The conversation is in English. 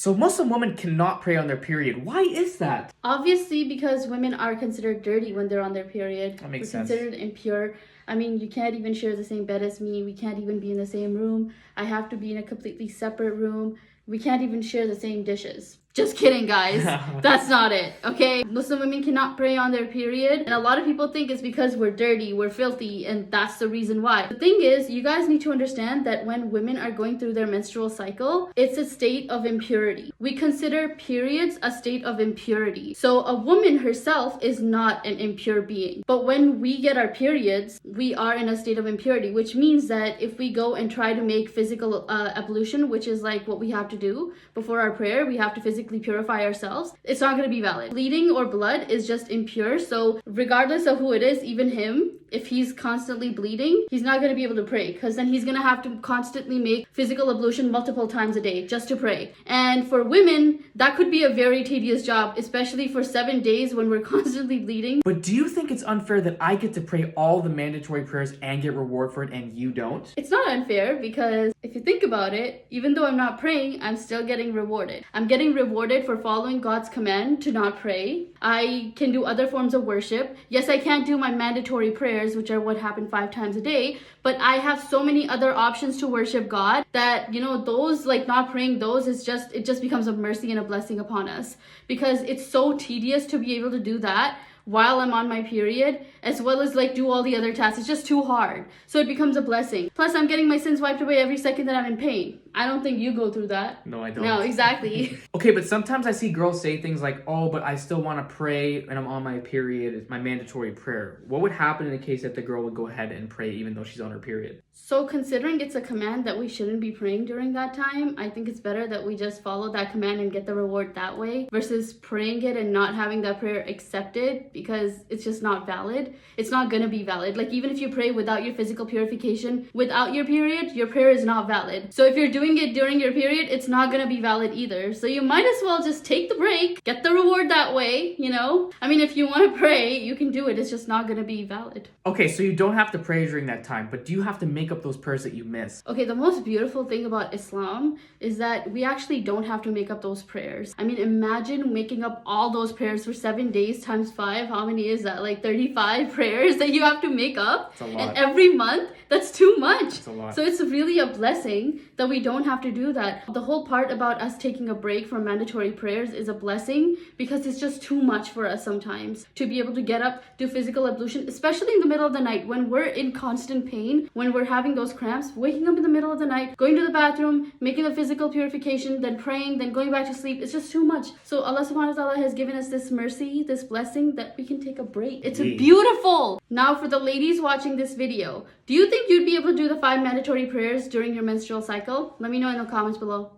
So Muslim women cannot pray on their period. Why is that? Obviously, because women are considered dirty when they're on their period. That makes We're sense. considered impure. I mean, you can't even share the same bed as me. We can't even be in the same room. I have to be in a completely separate room. We can't even share the same dishes. Just kidding, guys. That's not it, okay? Muslim women cannot pray on their period. And a lot of people think it's because we're dirty, we're filthy, and that's the reason why. The thing is, you guys need to understand that when women are going through their menstrual cycle, it's a state of impurity. We consider periods a state of impurity. So a woman herself is not an impure being. But when we get our periods, we are in a state of impurity, which means that if we go and try to make physical ablution, which is like what we have to do before our prayer, we have to physically purify ourselves, it's not going to be valid. Bleeding or blood is just impure, so regardless of who it is, even him, if he's constantly bleeding, he's not going to be able to pray, because then he's going to have to constantly make physical ablution multiple times a day just to pray. And for women, that could be a very tedious job, especially for 7 days when we're constantly bleeding. But do you think it's unfair that I get to pray all the mandatory prayers and get reward for it and you don't? It's not unfair, because if you think about it, even though I'm not praying, I'm still getting rewarded. I'm getting rewarded for following God's command to not pray. I can do other forms of worship. Yes, I can't do my mandatory prayers, which are what happen 5 times a day, but I have so many other options to worship God that, you know, those, like not praying, those is just, it just becomes a mercy and a blessing upon us, because it's so tedious to be able to do that while I'm on my period, as well as like do all the other tasks. It's just too hard. So it becomes a blessing. Plus, I'm getting my sins wiped away every second that I'm in pain. I don't think you go through that. No, I don't. No, exactly. Okay, but sometimes I see girls say things like, oh, but I still want to pray and I'm on my period. It's my mandatory prayer. What would happen in the case that the girl would go ahead and pray even though she's on her period? So considering it's a command that we shouldn't be praying during that time, I think it's better that we just follow that command and get the reward that way versus praying it and not having that prayer accepted, because it's just not valid. It's not gonna be valid. Like, even if you pray without your physical purification, without your period, your prayer is not valid. So if you're doing it during your period, it's not gonna be valid either. So you might as well just take the break, get the reward that way, you know? I mean, if you want to pray, you can do it. It's just not gonna be valid. Okay, so you don't have to pray during that time, but do you have to make up those prayers that you miss? Okay, the most beautiful thing about Islam is that we actually don't have to make up those prayers. I mean, imagine making up all those prayers for 7 days times 5. How many is that? Like 35 prayers that you have to make up? It's a lot. And every month? That's too much. It's a lot. So it's really a blessing that we don't have to do that. The whole part about us taking a break from mandatory prayers is a blessing, because it's just too much for us sometimes to be able to get up, do physical ablution, especially in the middle of the night when we're in constant pain, when we're having those cramps, waking up in the middle of the night, going to the bathroom, making the physical purification, then praying, then going back to sleep. It's just too much. So Allah subhanahu wa ta'ala has given us this mercy, this blessing, that we can take a break. It's beautiful. Now for the ladies watching this video, do you think you'd be able to do the 5 mandatory prayers during your menstrual cycle? Let me know in the comments below.